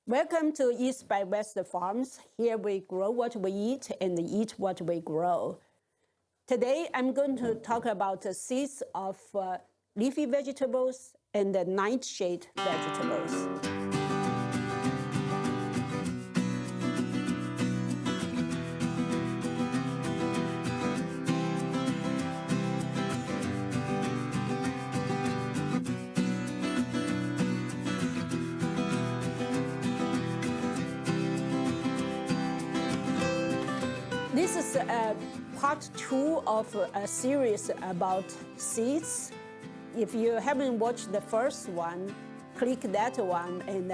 Welcome to East by West Farms. Here we grow what we eat and eat what we grow. Today I'm going to talk about the seeds of leafy vegetables and the nightshade vegetables. This is part 2 of a series about seeds. If you haven't watched the first one, click that one. And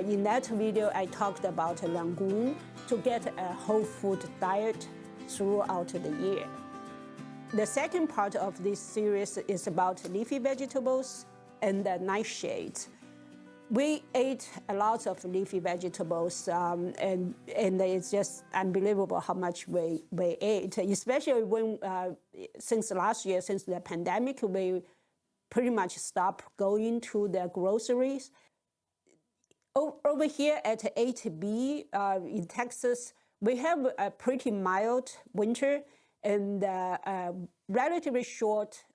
in that video, I talked about legume to get a whole food diet throughout the year. The second part of this series is about leafy vegetables and the nightshades. We ate a lot of leafy vegetables, and it's just unbelievable how much we ate, especially when, since last year, since the pandemic, we pretty much stopped going to the groceries. Over here at 8B in Texas, we have a pretty mild winter and a relatively short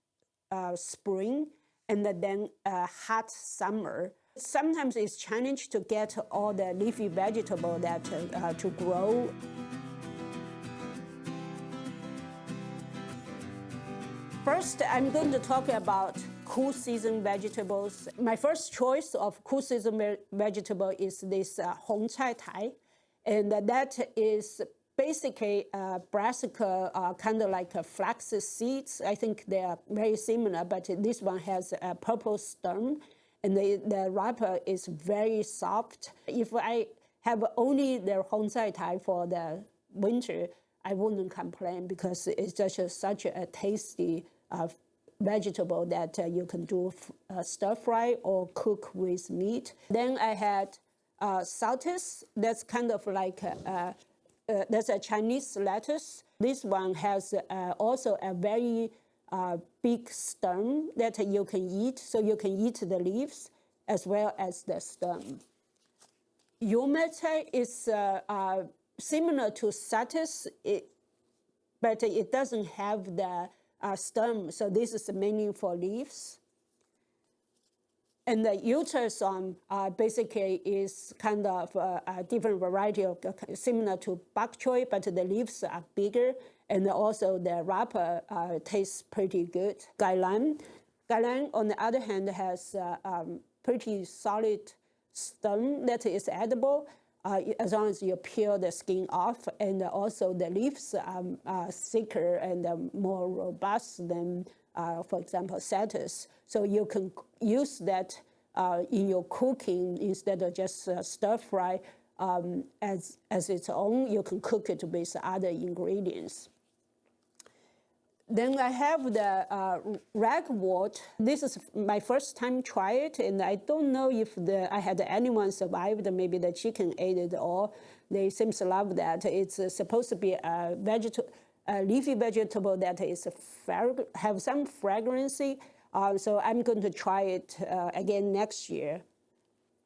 spring, and then a hot summer. Sometimes it's challenging to get all the leafy vegetable that to grow. First, I'm going to talk about cool season vegetables. My first choice of cool season vegetable is this hong cai tai, and that is basically brassica, kind of like flax seeds. I think they are very similar, but this one has a purple stem. And the wrapper is very soft. If I have only the hong cai tai for the winter, I wouldn't complain because it's just such a tasty vegetable that you can do stir fry or cook with meat. Then I had saltus. That's kind of like that's a Chinese lettuce. This one has also a very big stem that you can eat, so you can eat the leaves as well as the stem. Yumete is similar to lettuce, but it doesn't have the stem, so this is mainly for leaves. And the Uterson basically is kind of a different variety of similar to bok choy, but the leaves are bigger, and also the wrapper tastes pretty good. Gailan, on the other hand, has pretty solid stem that is edible as long as you peel the skin off, and also the leaves are thicker and more robust than, for example, lettuce. So you can use that in your cooking instead of just stir fry as its own. You can cook it with other ingredients. Then I have the ragwort. This is my first time try it, and I don't know if I had anyone survived. Maybe the chicken ate it all. They seem to love that. It's supposed to be a leafy vegetable that is have some fragrancy. So I'm going to try it again next year.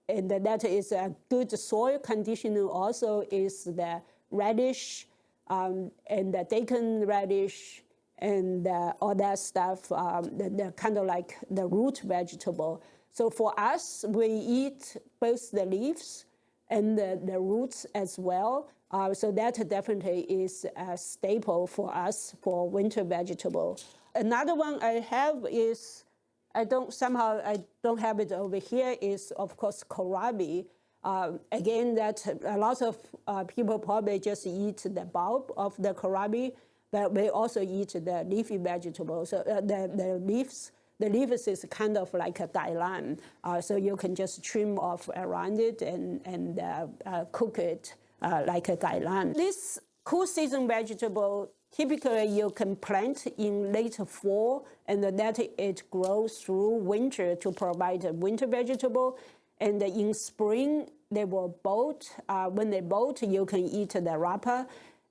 And that is a good soil conditioner. Also is the radish and the daikon radish and all that stuff, the kind of like the root vegetable. So for us, we eat both the leaves and the roots as well. So that definitely is a staple for us for winter vegetable. Another one I have is, I don't have it over here, is of course kohlrabi. Again, that a lot of people probably just eat the bulb of the kohlrabi, but we also eat the leafy vegetables. So the leaves is kind of like a gailan. So you can just trim off around it and cook it like a gailan. This cool season vegetable, typically you can plant in late fall and that it grows through winter to provide a winter vegetable. And in spring, they will bolt. When they bolt, you can eat the wrapper.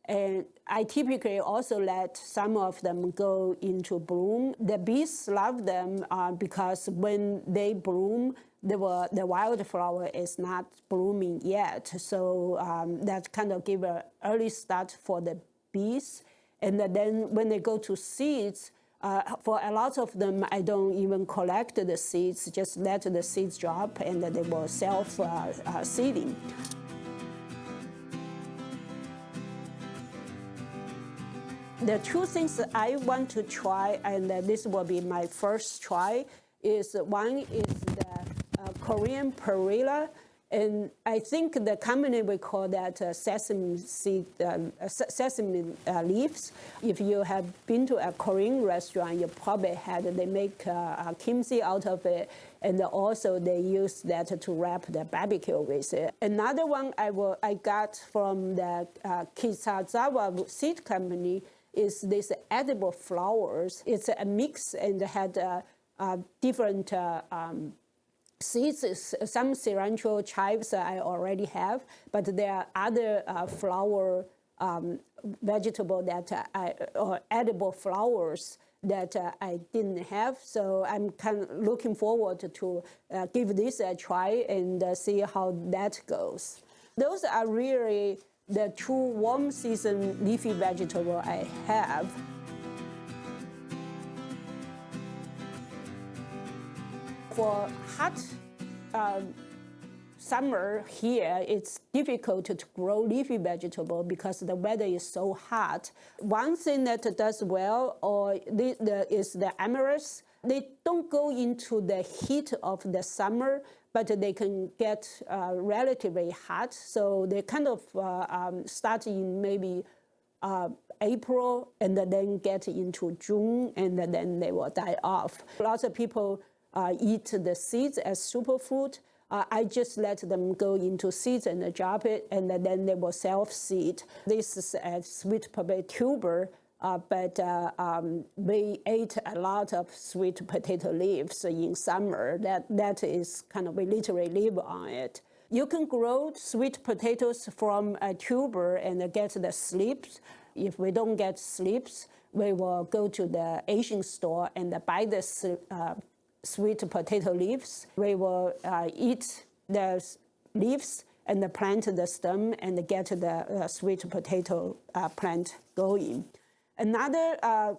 And I typically also let some of them go into bloom. The bees love them because when they bloom, the wildflower is not blooming yet. So that kind of give an early start for the bees. And then when they go to seeds, for a lot of them, I don't even collect the seeds, just let the seeds drop and they will self-seeding. The two things that I want to try, and this will be my first try, is one is the Korean perilla, and I think the company we call that sesame seed, sesame leaves. If you have been to a Korean restaurant, you probably had, they make kimchi out of it, and also they use that to wrap the barbecue with it. Another one I got from the Kisazawa seed company is this edible flowers. It's a mix and had different seeds. Some cilantro chives I already have, but there are other flower vegetable that or edible flowers that I didn't have. So I'm kind of looking forward to give this a try and see how that goes. Those are really the two warm season leafy vegetable I have. For hot summer here, it's difficult to grow leafy vegetable because the weather is so hot. One thing that does well is the amaryllis. They don't go into the heat of the summer, but they can get relatively hot. So they kind of start in maybe April and then get into June, and then they will die off. Lots of people eat the seeds as superfood. I just let them go into seeds and drop it, and then they will self-seed. This is a sweet potato tuber, but we ate a lot of sweet potato leaves in summer. That is kind of, we literally live on it. You can grow sweet potatoes from a tuber and get the slips. If we don't get slips, we will go to the Asian store and buy the sweet potato leaves. We will eat the leaves and plant the stem and get the sweet potato plant going. Another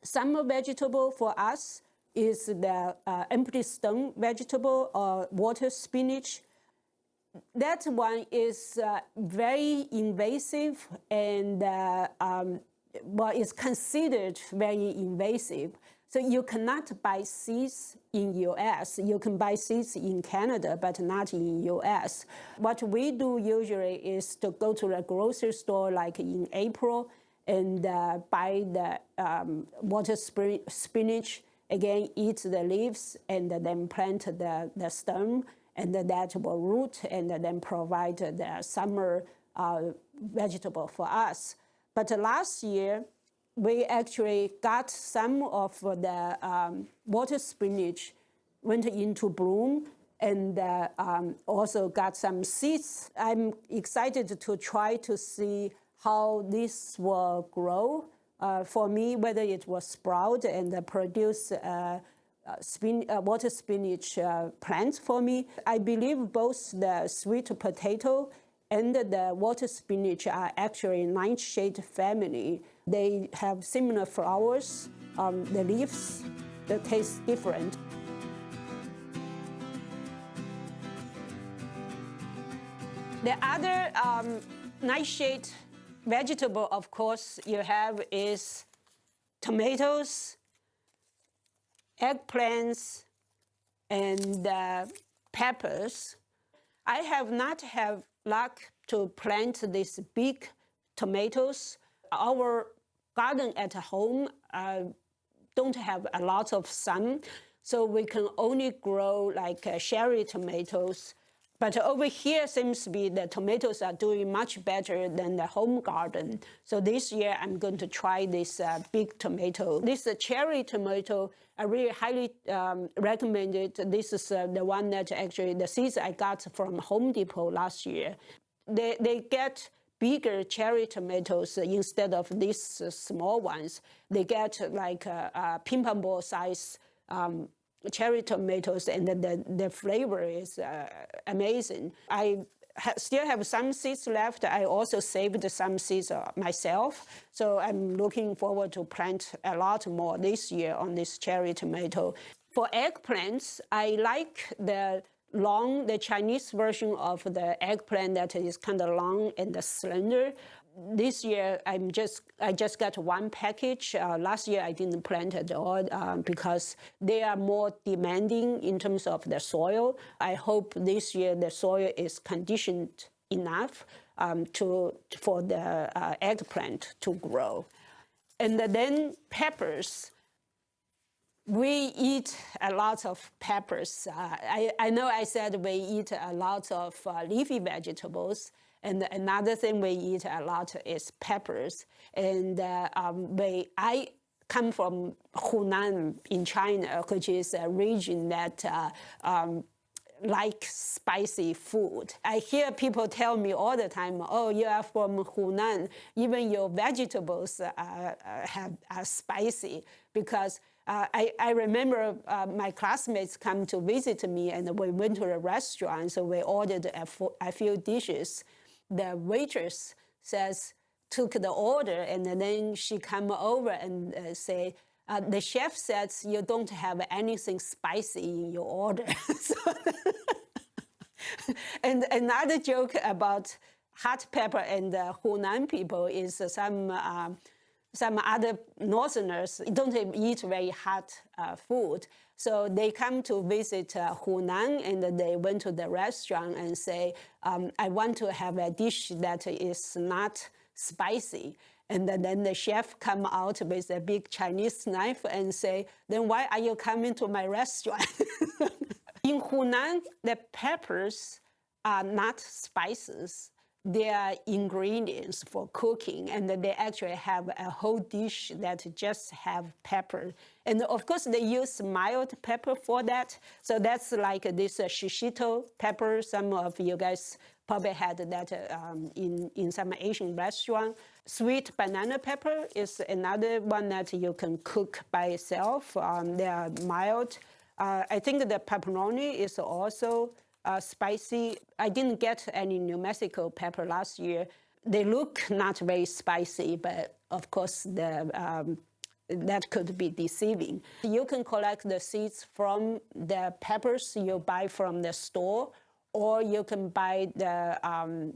summer vegetable for us is the empty stem vegetable or water spinach. That one is very invasive and it's considered very invasive. So you cannot buy seeds in US. You can buy seeds in Canada, but not in US. What we do usually is to go to the grocery store like in April and buy the water spinach, again, eat the leaves, and then plant the stem, and that will root and then provide the summer vegetable for us. But last year, we actually got some of the water spinach went into bloom and also got some seeds. I'm excited to try to see how this will grow. For me, whether it will sprout and produce water spinach plants for me. I believe both the sweet potato and the water spinach are actually nightshade family. They have similar flowers. The leaves, they taste different. The other nightshade vegetable, of course, you have is tomatoes, eggplants, and peppers. I have not had luck to plant these big tomatoes. Our garden at home don't have a lot of sun, so we can only grow like cherry tomatoes. But over here seems to be the tomatoes are doing much better than the home garden. So this year I'm going to try this big tomato. This cherry tomato, I really highly recommend it. This is the one that actually the seeds I got from Home Depot last year. They get bigger cherry tomatoes instead of these small ones. They get like a ping pong ball size cherry tomatoes, and the flavor is amazing. I still have some seeds left. I also saved some seeds myself. So I'm looking forward to plant a lot more this year on this cherry tomato. For eggplants, I like the Chinese version of the eggplant that is kind of long and slender. This year, I just got one package. Last year, I didn't plant at all because they are more demanding in terms of the soil. I hope this year the soil is conditioned enough for the eggplant to grow. And then peppers. We eat a lot of peppers. I know I said we eat a lot of leafy vegetables. And another thing we eat a lot is peppers. And I come from Hunan in China, which is a region that like spicy food. I hear people tell me all the time, oh, you are from Hunan, even your vegetables are spicy. Because I remember my classmates come to visit me, and we went to a restaurant, so we ordered a few dishes. The waitress took the order, and then she come over and say, the chef says you don't have anything spicy in your order. And another joke about hot pepper and Hunan people is some other Northerners don't eat very hot food. So they come to visit Hunan, and they went to the restaurant and say, I want to have a dish that is not spicy. And then the chef come out with a big Chinese knife and say, then why are you coming to my restaurant? In Hunan, the peppers are not spices. They are ingredients for cooking, and they actually have a whole dish that just have pepper. And of course, they use mild pepper for that. So that's like this shishito pepper. Some of you guys probably had that in some Asian restaurant. Sweet banana pepper is another one that you can cook by itself. They are mild. I think the pepperoni is also spicy. I didn't get any New Mexico pepper last year. They look not very spicy, but of course that could be deceiving. You can collect the seeds from the peppers you buy from the store, or you can buy the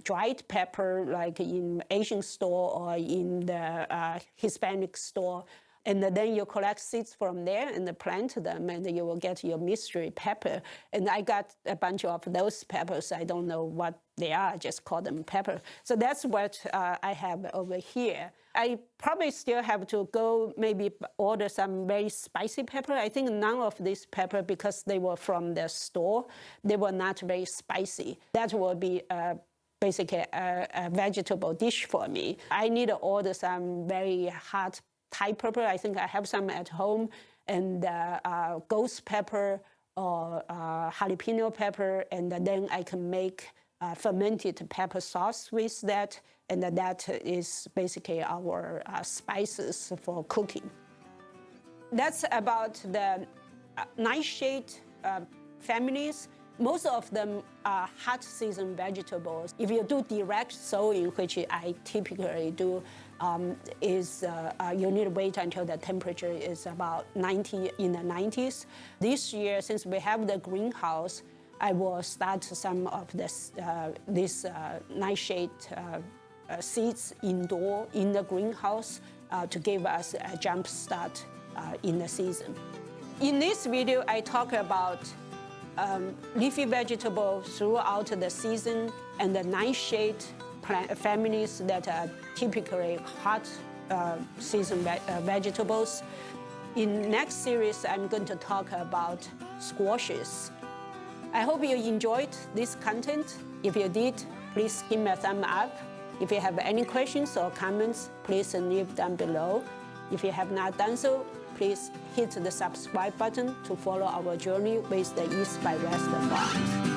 dried pepper like in Asian store or in the Hispanic store. And then you collect seeds from there and plant them, and you will get your mystery pepper. And I got a bunch of those peppers. I don't know what they are, I just call them pepper. So that's what I have over here. I probably still have to go maybe order some very spicy pepper. I think none of these pepper, because they were from the store, they were not very spicy. That will be basically a vegetable dish for me. I need to order some very hot Thai pepper. I think I have some at home, and ghost pepper or jalapeno pepper, and then I can make fermented pepper sauce with that, and that is basically our spices for cooking. That's about the nightshade families. Most of them are hot season vegetables. If you do direct sowing, which I typically do, you need to wait until the temperature is about 90 in the 90s. This year, since we have the greenhouse, I will start some of these nightshade seeds indoor in the greenhouse to give us a jump start in the season. In this video, I talk about leafy vegetables throughout the season and the nightshade families that are typically hot season vegetables. In next series, I'm going to talk about squashes. I hope you enjoyed this content. If you did, please give me a thumb up. If you have any questions or comments, please leave them below. If you have not done so, please hit the subscribe button to follow our journey with the East by West farms.